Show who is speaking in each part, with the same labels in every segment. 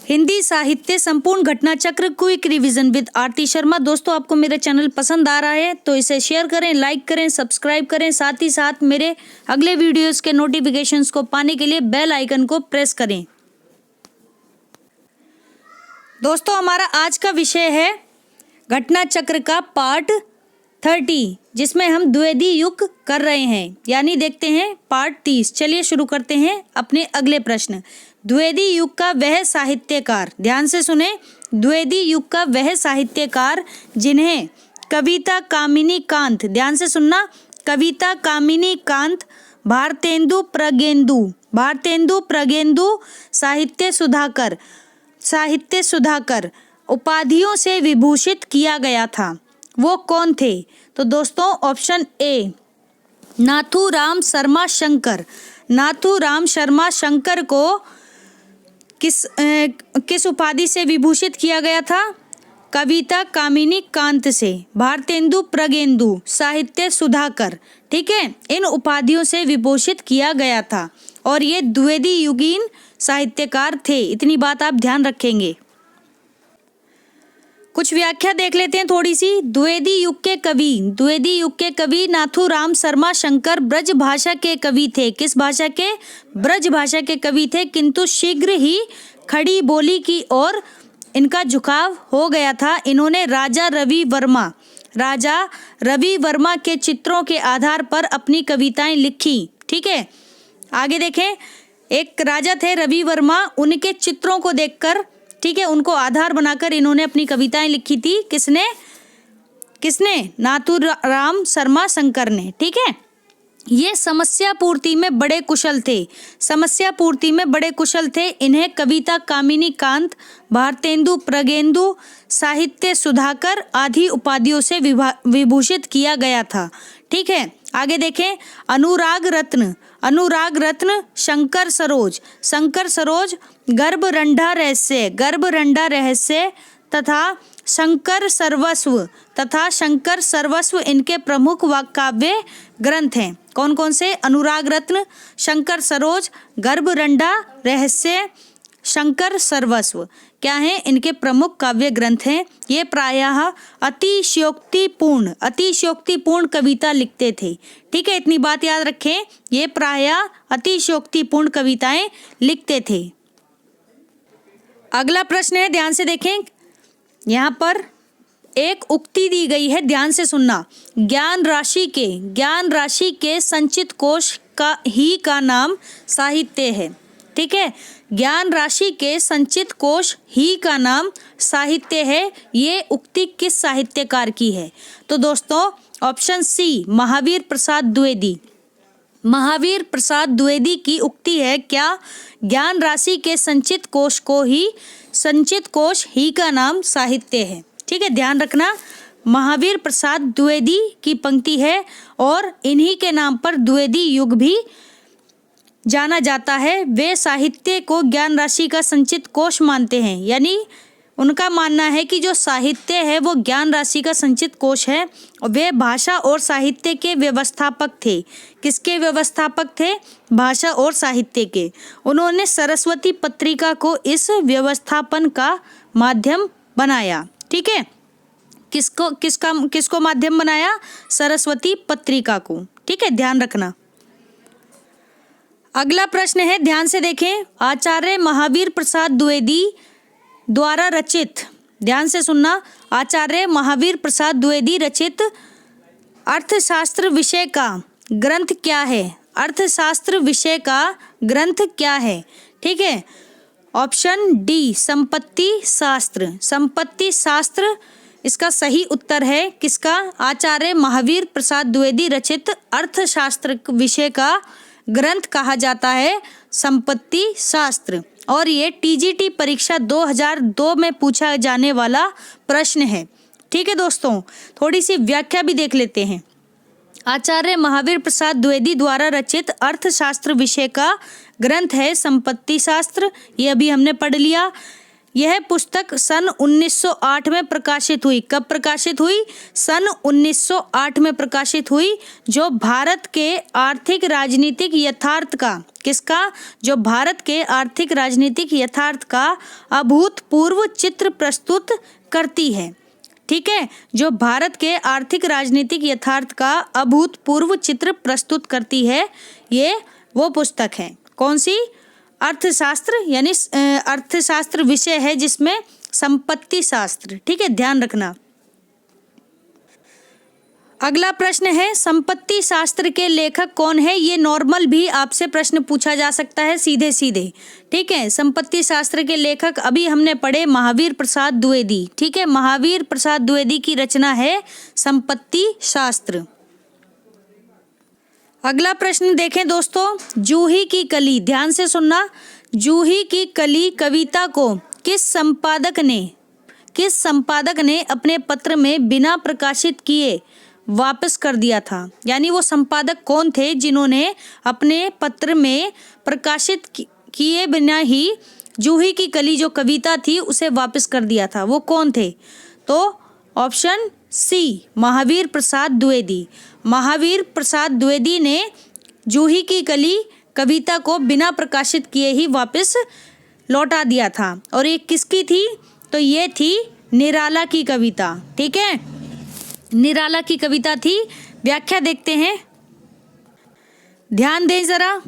Speaker 1: हिंदी साहित्य संपूर्ण घटना चक्र क्विक रिवीजन विद आरती शर्मा। दोस्तों, आपको मेरा चैनल पसंद आ रहा है तो इसे शेयर करें, लाइक करें, सब्सक्राइब करें। साथ ही साथ मेरे अगले वीडियोस के नोटिफिकेशंस को पाने के लिए बेल आइकन को प्रेस करें। दोस्तों, हमारा आज का विषय है घटना चक्र का पार्ट 30, जिसमें हम द्विवेदी युग कर रहे हैं, यानी देखते हैं पार्ट 30। चलिए शुरू करते हैं अपने अगले प्रश्न। द्विवेदी युग का वह साहित्यकार, ध्यान से सुने, द्विवेदी युग का वह साहित्यकार जिन्हें कविता कामिनी कांत, ध्यान से सुनना, कविता कामिनी कांत, भारतेंदु प्रगेंदु, साहित्य सुधाकर उपाधियों से विभूषित किया गया था, वो कौन थे? तो दोस्तों, ऑप्शन ए नाथूराम शर्मा शंकर को किस उपाधि से विभूषित किया गया था? कविता कामिनी कांत से। भारतेंदु प्रगेंदु, साहित्य सुधाकर, ठीक है, इन उपाधियों से विभूषित किया गया था और ये द्विवेदी युगीन साहित्यकार थे। इतनी बात आप ध्यान रखेंगे। कुछ व्याख्या देख लेते हैं थोड़ी सी। द्विवेदी युग के कवि नाथूराम शर्मा शंकर ब्रज भाषा के कवि थे। किस भाषा के? ब्रज भाषा के कवि थे, किंतु शीघ्र ही खड़ी बोली की ओर इनका झुकाव हो गया था। इन्होंने राजा रवि वर्मा के चित्रों के आधार पर अपनी कविताएं लिखी। ठीक है, आगे देखें। एक राजा थे रवि वर्मा, उनके चित्रों को देखकर, ठीक है, उनको आधार बनाकर इन्होंने अपनी कविताएं लिखी थी। किसने? नाथूराम शर्मा शंकर ने। ठीक है, ये समस्या पूर्ति में बड़े कुशल थे। इन्हें कविता कामिनी कांत, भारतेंदु प्रगेंदु, साहित्य सुधाकर आदि उपाधियों से विभूषित किया गया था। ठीक है, आगे देखें। अनुराग रत्न शंकर सरोज गर्भरंढा रहस्य तथा शंकर सर्वस्व इनके प्रमुख काव्य ग्रंथ हैं। कौन कौन से? अनुराग रत्न, शंकर सरोज, गर्भरंढा रहस्य, शंकर सर्वस्व क्या हैं? इनके प्रमुख काव्य ग्रंथ हैं। ये प्रायः अतिशयोक्तिपूर्ण कविता लिखते थे। ठीक है, इतनी बात याद रखें, ये प्रायः अतिशयोक्तिपूर्ण कविताएं लिखते थे। अगला प्रश्न है, ध्यान से देखें। यहाँ पर एक उक्ति दी गई है, ध्यान से सुनना। ज्ञान राशि के संचित कोश का नाम साहित्य है। ठीक है, ज्ञान राशि के संचित कोश ही का नाम साहित्य है। ये उक्ति किस साहित्यकार की है? तो दोस्तों, ऑप्शन सी महावीर प्रसाद द्विवेदी की उक्ति है। क्या? ज्ञान राशि के संचित कोश ही का नाम साहित्य है। ठीक है, ध्यान रखना, महावीर प्रसाद द्विवेदी की पंक्ति है और इन्हीं के नाम पर द्विवेदी युग भी जाना जाता है। वे साहित्य को ज्ञान राशि का संचित कोश मानते हैं, यानी उनका मानना है कि जो साहित्य है वो ज्ञान राशि का संचित कोश है। वे भाषा और साहित्य के व्यवस्थापक थे। किसके व्यवस्थापक थे? भाषा और साहित्य के। उन्होंने सरस्वती पत्रिका को इस व्यवस्थापन का माध्यम बनाया। ठीक है, किसको माध्यम बनाया? सरस्वती पत्रिका को। ठीक है, ध्यान रखना। अगला प्रश्न है, ध्यान से देखें। आचार्य महावीर प्रसाद द्विवेदी द्वारा रचित, ध्यान से सुनना, आचार्य महावीर प्रसाद द्विवेदी रचित अर्थशास्त्र विषय का ग्रंथ क्या है? ठीक है, ऑप्शन डी संपत्ति शास्त्र इसका सही उत्तर है। किसका? आचार्य महावीर प्रसाद द्विवेदी रचित अर्थशास्त्र विषय का ग्रंथ कहा जाता है संपत्ति शास्त्र। और ये टीजीटी परीक्षा 2002 में पूछा जाने वाला प्रश्न है। ठीक है दोस्तों, थोड़ी सी व्याख्या भी देख लेते हैं। आचार्य महावीर प्रसाद द्विवेदी द्वारा रचित अर्थशास्त्र विषय का ग्रंथ है संपत्ति शास्त्र, ये अभी हमने पढ़ लिया। यह पुस्तक सन 1908 में प्रकाशित हुई। कब प्रकाशित हुई? सन 1908 में प्रकाशित हुई। जो भारत के आर्थिक राजनीतिक यथार्थ का, किसका? जो भारत के आर्थिक राजनीतिक यथार्थ का अभूतपूर्व चित्र प्रस्तुत करती है। ठीक है, जो भारत के आर्थिक राजनीतिक यथार्थ का अभूतपूर्व चित्र प्रस्तुत करती है, ये वो पुस्तक है। कौन सी? अर्थशास्त्र, यानी अर्थशास्त्र विषय है जिसमें संपत्ति शास्त्र। ठीक है, ध्यान रखना। अगला प्रश्न है, संपत्ति शास्त्र के लेखक कौन है? ये नॉर्मल भी आपसे प्रश्न पूछा जा सकता है सीधे सीधे। ठीक है, संपत्ति शास्त्र के लेखक अभी हमने पढ़े महावीर प्रसाद द्विवेदी। ठीक है, महावीर प्रसाद द्विवेदी की रचना है संपत्ति शास्त्र। अगला प्रश्न देखें दोस्तों, जूही की कली, ध्यान से सुनना। जूही की कली कविता को किस संपादक ने अपने पत्र में बिना प्रकाशित किए वापस कर दिया था? यानी वो संपादक कौन थे जिन्होंने अपने पत्र में प्रकाशित किए बिना ही जूही की कली जो कविता थी उसे वापस कर दिया था? वो कौन थे? तो ऑप्शन सी, महावीर प्रसाद द्विवेदी। महावीर प्रसाद द्विवेदी ने जूही की कली कविता को बिना प्रकाशित किए ही वापस लौटा दिया था। और ये किसकी थी? तो ये थी निराला की कविता। ठीक है, निराला की कविता थी। व्याख्या देखते हैं, ध्यान दें जरा।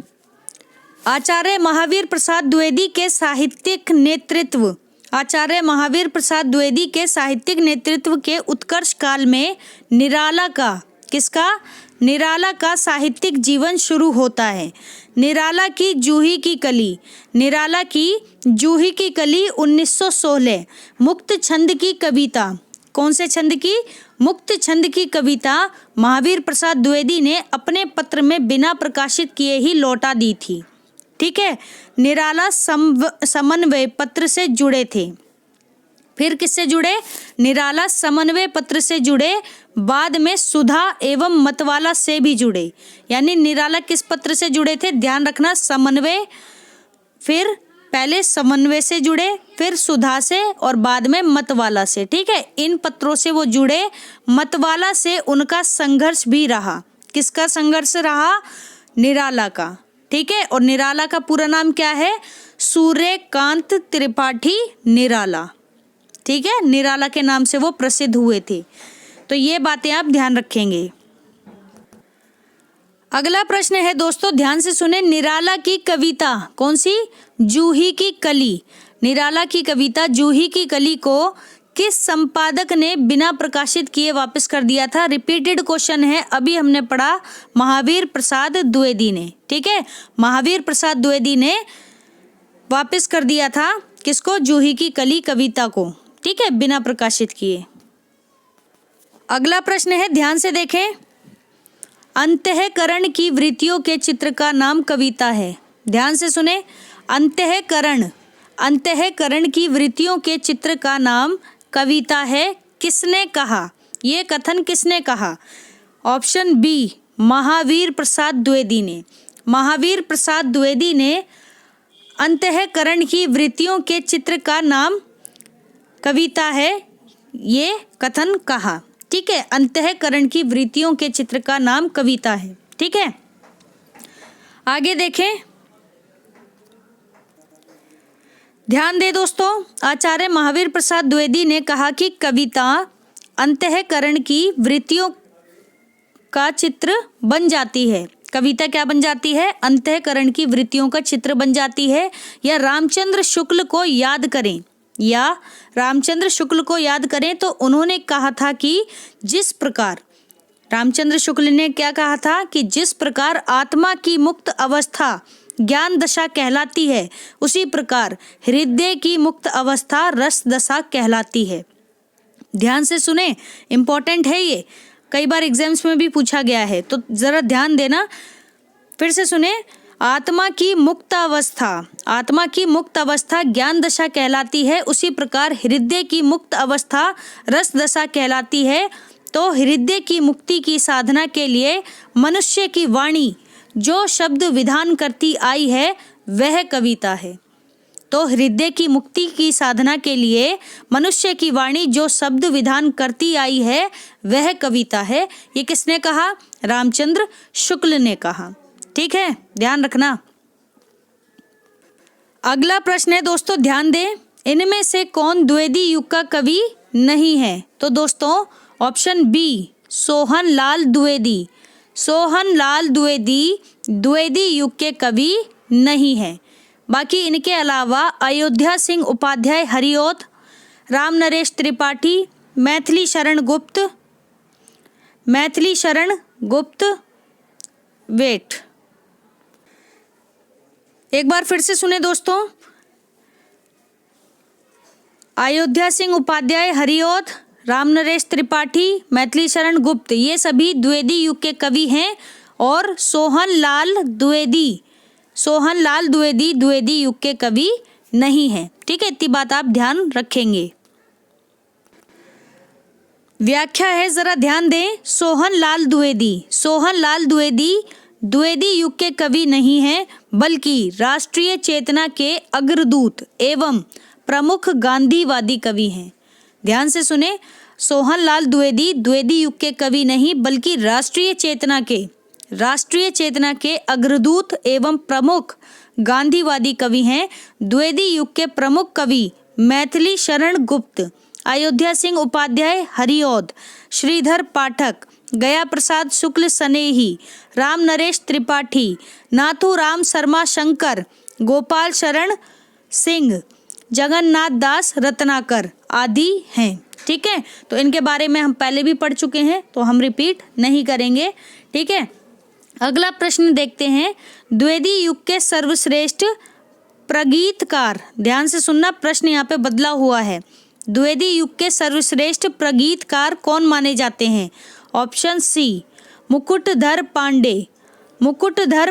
Speaker 1: आचार्य महावीर प्रसाद द्विवेदी के साहित्यिक नेतृत्व, आचार्य महावीर प्रसाद द्विवेदी के साहित्यिक नेतृत्व के उत्कर्ष काल में निराला का, किसका? निराला का साहित्यिक जीवन शुरू होता है। निराला की जूही की कली, निराला की जूही की कली 1916 मुक्त छंद की कविता, कौन से छंद की? मुक्त छंद की कविता महावीर प्रसाद द्विवेदी ने अपने पत्र में बिना प्रकाशित किए ही लौटा दी थी। ठीक है, निराला समन्वय पत्र से जुड़े थे। फिर किससे जुड़े? निराला समन्वय पत्र से जुड़े, बाद में सुधा एवं मतवाला से भी जुड़े। यानी निराला किस पत्र से जुड़े थे? ध्यान रखना, समन्वय, फिर पहले समन्वय से जुड़े, फिर सुधा से और बाद में मतवाला से। ठीक है, इन पत्रों से वो जुड़े। मतवाला से उनका संघर्ष भी रहा। किसका संघर्ष रहा? निराला का। ठीक है, और निराला का पूरा नाम क्या है? सूर्यकांत त्रिपाठी निराला। ठीक है, निराला के नाम से वो प्रसिद्ध हुए थे। तो ये बातें आप ध्यान रखेंगे। अगला प्रश्न है दोस्तों, ध्यान से सुने। निराला की कविता कौन सी? जूही की कली। निराला की कविता जूही की कली को किस संपादक ने बिना प्रकाशित किए वापस कर दिया था? रिपीटेड क्वेश्चन है, अभी हमने पढ़ा महावीर प्रसाद द्विवेदी ने। ठीक है, महावीर प्रसाद द्विवेदी ने वापस कर दिया था किसको? जूही की कली कविता को। ठीक है, बिना प्रकाशित किए। अगला प्रश्न है, ध्यान से देखें। अंतःकरण की वृत्तियों के चित्र का नाम कविता है। ध्यान से सुने, अंतःकरण की वृत्तियों के चित्र का नाम कविता है। किसने कहा? ये कथन किसने कहा? ऑप्शन बी, महावीर प्रसाद द्विवेदी ने। महावीर प्रसाद द्विवेदी ने अंतःकरण की वृत्तियों के चित्र का नाम कविता है, ये कथन कहा। ठीक है, अंतःकरण की वृत्तियों के चित्र का नाम कविता है। ठीक है, आगे देखें, ध्यान दे दोस्तों। आचार्य महावीर प्रसाद द्विवेदी ने कहा कि कविता अंतःकरण की वृत्तियों का चित्र बन जाती है। कविता क्या बन जाती है? अंतःकरण की वृत्तियों का चित्र बन जाती है। या रामचंद्र शुक्ल को याद करें तो उन्होंने कहा था कि जिस प्रकार, रामचंद्र शुक्ल ने क्या कहा था कि जिस प्रकार आत्मा की मुक्त अवस्था ज्ञान दशा कहलाती है, उसी प्रकार हृदय की मुक्त अवस्था रस दशा कहलाती है। ध्यान से सुने, इंपॉर्टेंट है ये, कई बार एग्जाम्स में भी पूछा गया है, तो जरा ध्यान देना। फिर से सुने, आत्मा की मुक्त अवस्था ज्ञान दशा कहलाती है, उसी प्रकार हृदय की मुक्त अवस्था रस दशा कहलाती है। तो हृदय की मुक्ति की साधना के लिए मनुष्य की वाणी जो शब्द विधान करती आई है वह कविता है। तो हृदय की मुक्ति की साधना के लिए मनुष्य की वाणी जो शब्द विधान करती आई है वह कविता है। ये किसने कहा? रामचंद्र शुक्ल ने कहा। ठीक है, ध्यान रखना। अगला प्रश्न है दोस्तों, ध्यान दें, इनमें से कौन द्विवेदी युग का कवि नहीं है? तो दोस्तों ऑप्शन बी, सोहन लाल द्विवेदी। सोहन लाल द्विवेदी द्विवेदी युग के कवि नहीं है। बाकी इनके अलावा अयोध्या सिंह उपाध्याय हरिऔध, राम नरेश त्रिपाठी, मैथिली शरण गुप्त, वेट, एक बार फिर से सुने दोस्तों, अयोध्या सिंह उपाध्याय हरिऔध, राम नरेश त्रिपाठी, मैथिली शरण गुप्त, ये सभी द्विवेदी युग के कवि हैं। और सोहन लाल द्विवेदी द्विवेदी युग के कवि नहीं है। ठीक है, इतनी बात आप ध्यान रखेंगे। व्याख्या है, जरा ध्यान दें। सोहन लाल द्विवेदी द्विवेदी युग के कवि नहीं है, बल्कि राष्ट्रीय चेतना के अग्रदूत एवं प्रमुख गांधीवादी कवि हैं। ध्यान से सुने, सोहन लाल द्विवेदी द्विवेदी युग के कवि नहीं, बल्कि राष्ट्रीय चेतना के अग्रदूत एवं प्रमुख गांधीवादी कवि हैं। द्विवेदी युग के प्रमुख कवि मैथिली शरण गुप्त, अयोध्या सिंह उपाध्याय हरिऔध, श्रीधर पाठक, गया प्रसाद शुक्ल स्नेही, राम नरेश त्रिपाठी, नाथूराम शर्मा शंकर, गोपाल शरण सिंह, जगन्नाथ दास रत्नाकर आदि हैं। ठीक है, तो इनके बारे में हम पहले भी पढ़ चुके हैं, तो हम रिपीट नहीं करेंगे। ठीक है, अगला प्रश्न देखते हैं। द्विवेदी युग के सर्वश्रेष्ठ प्रगीतकार, ध्यान से सुनना, प्रश्न यहाँ पे बदला हुआ है। द्विवेदी युग के सर्वश्रेष्ठ प्रगीतकार कौन माने जाते हैं? ऑप्शन सी, मुकुटधर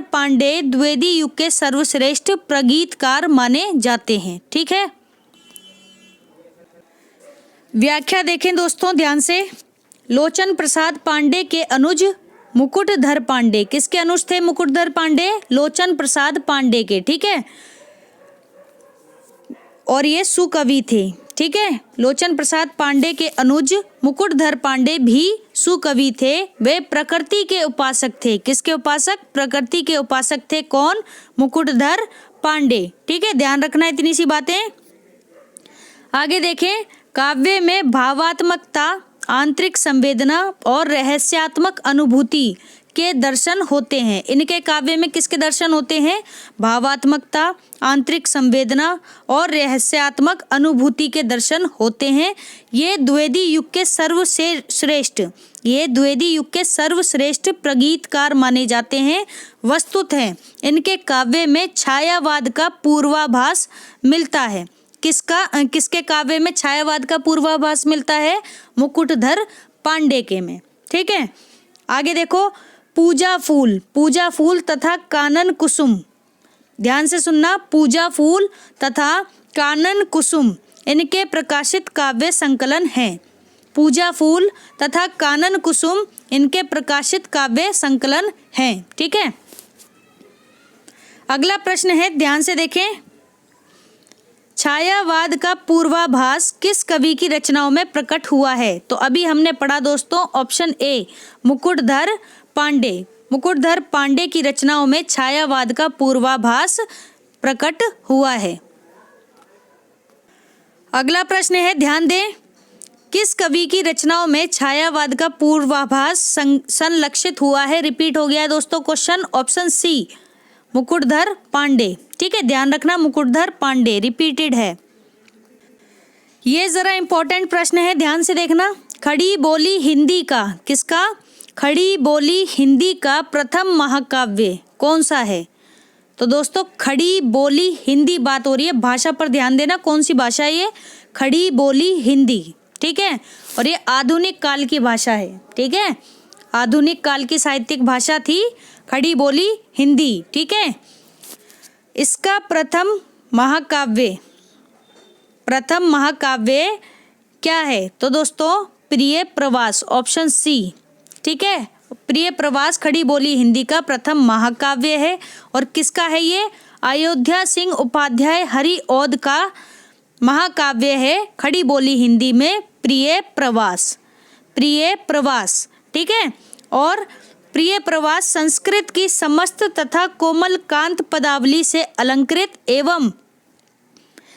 Speaker 1: पांडे द्विवेदी युग के सर्वश्रेष्ठ प्रगीतकार माने जाते हैं। ठीक है, व्याख्या देखें दोस्तों ध्यान से। लोचन प्रसाद पांडे के अनुज मुकुटधर पांडे, किसके अनुज थे मुकुटधर पांडे? लोचन प्रसाद पांडे के। ठीक है, और ये सुकवि थे। ठीक है, लोचन प्रसाद पांडे के अनुज मुकुटधर पांडे भी सुकवि थे। वे प्रकृति के उपासक थे। किसके उपासक? प्रकृति के उपासक थे। कौन? मुकुटधर पांडे। ठीक है, ध्यान रखना इतनी सी बातें। आगे देखें, काव्य में भावात्मकता, आंतरिक संवेदना और रहस्यात्मक अनुभूति के दर्शन होते हैं। इनके काव्य में किसके दर्शन होते हैं? भावात्मकता, आंतरिक संवेदना और रहस्यात्मक अनुभूति के दर्शन होते हैं। ये द्विवेदी युग के सर्वश्रेष्ठ प्रगीतकार माने जाते हैं। वस्तुतः इनके काव्य में छायावाद का पूर्वाभास मिलता है। किसके काव्य में छायावाद का पूर्वाभास मिलता है? मुकुटधर पांडे के में। ठीक है, आगे देखो, पूजा फूल तथा कानन कुसुम, ध्यान से सुनना, पूजा फूल तथा कानन कुसुम इनके प्रकाशित काव्य संकलन हैं। पूजा फूल तथा कानन कुसुम इनके प्रकाशित काव्य संकलन हैं। ठीक है, अगला प्रश्न है, ध्यान से देखें। छायावाद का पूर्वाभास किस कवि की रचनाओं में प्रकट हुआ है? तो अभी हमने पढ़ा दोस्तों, ऑप्शन ए, मुकुटधर पांडे की रचनाओं में छायावाद का पूर्वाभास प्रकट हुआ है। अगला प्रश्न है, ध्यान दें, किस कवि की रचनाओं में छायावाद का पूर्वाभास संलक्षित हुआ है? रिपीट हो गया है दोस्तों question. Option C, Mukutdhar Pandey. ठीक है, ध्यान रखना, मुकुटधर पांडे रिपीटेड है। ये जरा इंपॉर्टेंट प्रश्न है, ध्यान से देखना। खड़ी बोली हिंदी का, किसका? खड़ी बोली हिंदी का प्रथम महाकाव्य कौन सा है? तो दोस्तों खड़ी बोली हिंदी, बात हो रही है भाषा पर, ध्यान देना, कौन सी भाषा है ये? खड़ी बोली हिंदी। ठीक है, और ये आधुनिक काल की भाषा है। ठीक है, आधुनिक काल की साहित्यिक भाषा थी खड़ी बोली हिंदी। ठीक है, इसका प्रथम महाकाव्य क्या है? तो दोस्तों प्रिय प्रवास, ऑप्शन सी। ठीक है, प्रिय प्रवास खड़ी बोली हिंदी का प्रथम महाकाव्य है। और किसका है ये? अयोध्या सिंह उपाध्याय हरिऔध का महाकाव्य है खड़ी बोली हिंदी में प्रिय प्रवास। प्रिय प्रवास, ठीक है। और प्रिय प्रवास संस्कृत की समस्त तथा कोमल कांत पदावली से अलंकृत एवं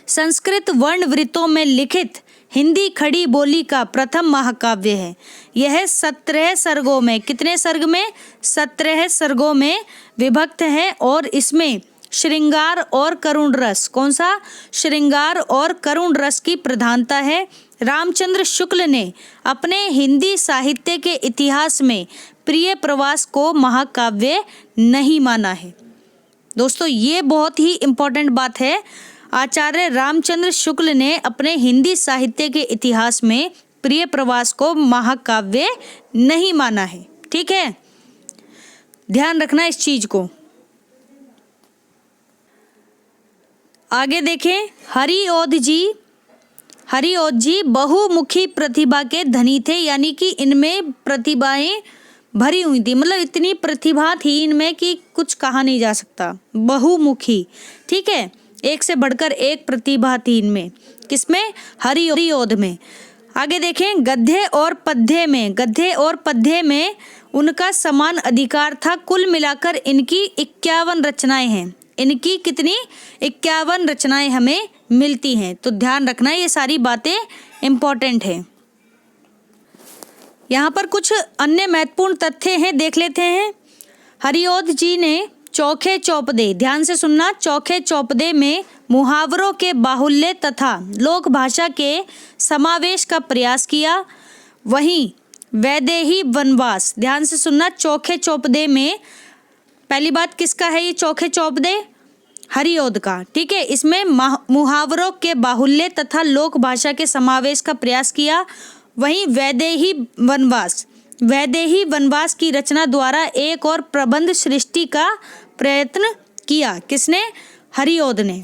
Speaker 1: संस्कृत वर्ण वृत्तों में लिखित हिंदी खड़ी बोली का प्रथम महाकाव्य है। यह 17 सर्गों में, कितने सर्ग में? 17 सर्गों में विभक्त है और इसमें श्रृंगार और करुण रस, कौन सा? श्रृंगार और करुण रस की प्रधानता है। रामचंद्र शुक्ल ने अपने हिंदी साहित्य के इतिहास में प्रिय प्रवास को महाकाव्य नहीं माना है। दोस्तों ये बहुत ही इम्पोर्टेंट बात है। आचार्य रामचंद्र शुक्ल ने अपने हिंदी साहित्य के इतिहास में प्रिय प्रवास को महाकाव्य नहीं माना है, ठीक है। ध्यान रखना इस चीज को। आगे देखें, हरिऔध जी बहुमुखी प्रतिभा के धनी थे, यानी कि इनमें प्रतिभाएं भरी हुई थी, मतलब इतनी प्रतिभा थी इनमें कि कुछ कहा नहीं जा सकता। बहुमुखी, ठीक है, एक से बढ़कर एक प्रतिभा थी इनमें। किसमें? हरिऔध में। आगे देखें, गद्य और पद्य में उनका समान अधिकार था। कुल मिलाकर इनकी 51 रचनाएं हैं। इनकी कितनी? 51 रचनाएं हमें मिलती हैं। तो ध्यान रखना, ये सारी बातें इंपॉर्टेंट है। यहाँ पर कुछ अन्य महत्वपूर्ण तथ्य हैं, देख लेते हैं। हरिऔध जी ने चौखे चौपदे, ध्यान से सुनना, चौखे चौपदे में मुहावरों के बाहुल्य तथा लोक भाषा के समावेश का प्रयास किया। वहीं वैदेही वनवास, ध्यान से सुनना, चौखे चौपदे में पहली बात किसका है ये चौखे चौपदे? हरिऔध का, ठीक है। इसमें मुहावरों के बाहुल्य तथा लोक भाषा के समावेश का प्रयास किया। वहीं वैदेही वनवास की रचना द्वारा एक और प्रबंध सृष्टि का प्रयत्न किया। किसने? हरिऔध ने।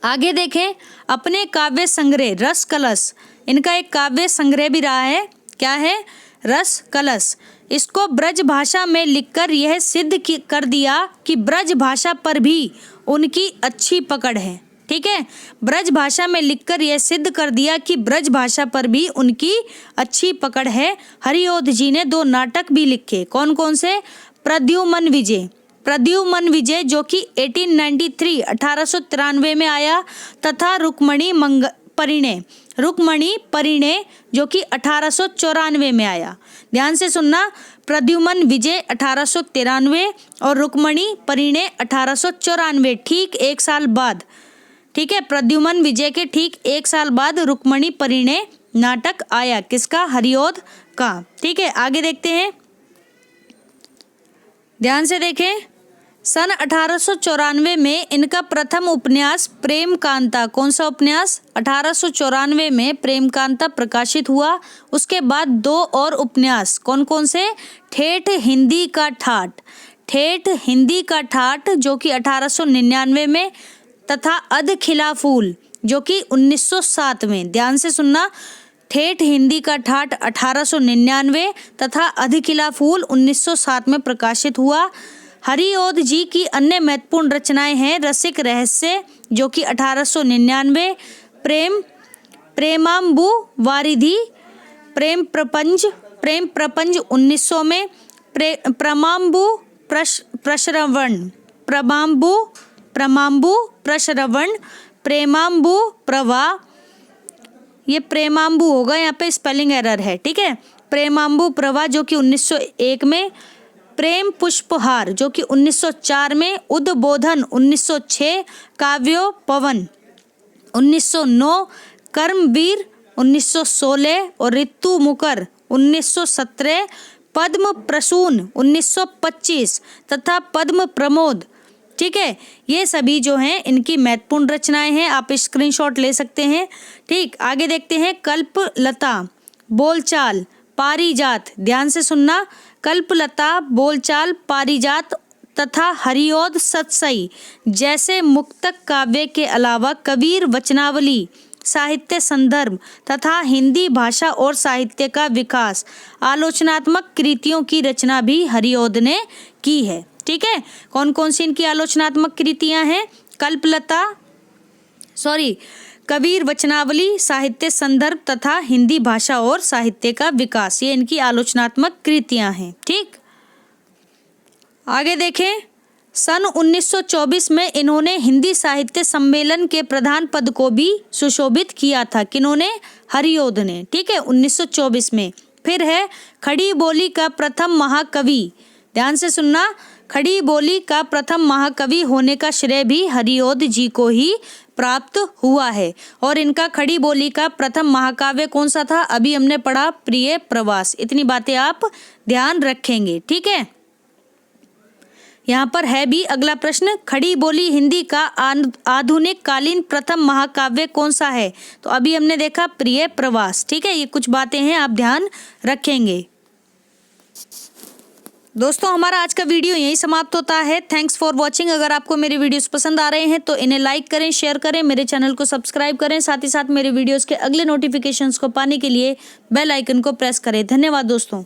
Speaker 1: आगे देखें, अपने काव्य संग्रह रस कलश, इनका एक काव्य संग्रह भी रहा है। क्या है? रस कलश। इसको ब्रज भाषा में लिखकर यह सिद्ध कर दिया कि ब्रज भाषा पर भी उनकी अच्छी पकड़ है, ठीक है। ब्रज भाषा में लिखकर यह सिद्ध कर दिया कि ब्रज भाषा पर भी उनकी अच्छी पकड़ है। हरिऔध जी ने 2 नाटक भी लिखे। कौन कौन से? प्रद्युमन विजय जो कि 1893 में आया, तथा रुक्मणी परिणय जो कि 1894 में आया। ध्यान से सुनना, प्रद्युमन विजय 1893 और रुक्मणी परिणय 1894, ठीक 1 साल बाद, ठीक है। प्रद्युमन विजय के ठीक 1 साल बाद रुक्मणी परिणय नाटक आया। किसका? हरिऔध का, ठीक है। आगे देखते हैं, ध्यान से देखें। सन 1894 में इनका प्रथम उपन्यास प्रेम कांता, कौन सा उपन्यास? 1894 में प्रेम कांता प्रकाशित हुआ। उसके बाद 2 और उपन्यास, कौन कौन से? ठेठ हिंदी का ठाठ जो कि 1899 में, तथा अध खिला फूल जो कि 1907 में। ध्यान से सुनना, ठेठ हिंदी का ठाठ 1899 तथा अध खिला फूल 1907 में प्रकाशित हुआ। हरिऔध जी की अन्य महत्वपूर्ण रचनाएं हैं रसिक रहस्य जो कि 1899, प्रेमाम्बु वारिधि, प्रेम प्रपंच 1900 में, प्रमाम्बु प्रश्रवण, प्रेमाम्बु प्रवाह, ये प्रेमाम्बु होगा, यहाँ पे स्पेलिंग एरर है, ठीक है। प्रेमाम्बु प्रवाह जो कि 1901 में, प्रेम पुष्पहार जो कि 1904 में, उद्बोधन 1906, काव्योपवन 1909, कर्मवीर 1916 और ऋतु मुकर 1917, पद्म प्रसून 1925 तथा पद्म प्रमोद, ठीक है। ये सभी जो हैं इनकी महत्वपूर्ण रचनाएं हैं, आप स्क्रीनशॉट ले सकते हैं, ठीक। आगे देखते हैं, कल्पलता, बोलचाल, पारिजात, ध्यान से सुनना, कल्पलता, बोलचाल, पारिजात तथा हरिऔध सतसई जैसे मुक्तक काव्य के अलावा कबीर वचनावली, साहित्य संदर्भ तथा हिंदी भाषा और साहित्य का विकास, आलोचनात्मक कृतियों की रचना भी हरिऔध ने की है, ठीक है। कौन कौन सी इनकी आलोचनात्मक कृतियां हैं? कबीर वचनावली, साहित्य संदर्भ तथा हिंदी भाषा और साहित्य का विकास, ये इनकी आलोचनात्मक कृतियां हैं। ठीक, आगे देखें। सन 1924 में इन्होंने हिंदी साहित्य सम्मेलन के प्रधान पद को भी सुशोभित किया था। किन्होंने? हरिऔध ने। ठीक है, 1924 में। फिर है खड़ी बोली का प्रथम महाकवि, ध्यान से सुनना, खड़ी बोली का प्रथम महाकवि होने का श्रेय भी हरिऔध जी को ही प्राप्त हुआ है। और इनका खड़ी बोली का प्रथम महाकाव्य कौन सा था? अभी हमने पढ़ा, प्रिय प्रवास। इतनी बातें आप ध्यान रखेंगे। ठीक है, यहाँ पर है भी अगला प्रश्न, खड़ी बोली हिंदी का आधुनिक कालीन प्रथम महाकाव्य कौन सा है? तो अभी हमने देखा प्रिय प्रवास। ठीक है, ये कुछ बातें हैं, आप ध्यान रखेंगे। दोस्तों, हमारा आज का वीडियो यहीं समाप्त होता है। Thanks for watching. अगर आपको मेरे वीडियोस पसंद आ रहे हैं तो इन्हें लाइक करें, शेयर करें, मेरे चैनल को सब्सक्राइब करें, साथ ही साथ मेरे वीडियोस के अगले नोटिफिकेशंस को पाने के लिए बेल आइकन को प्रेस करें। धन्यवाद दोस्तों।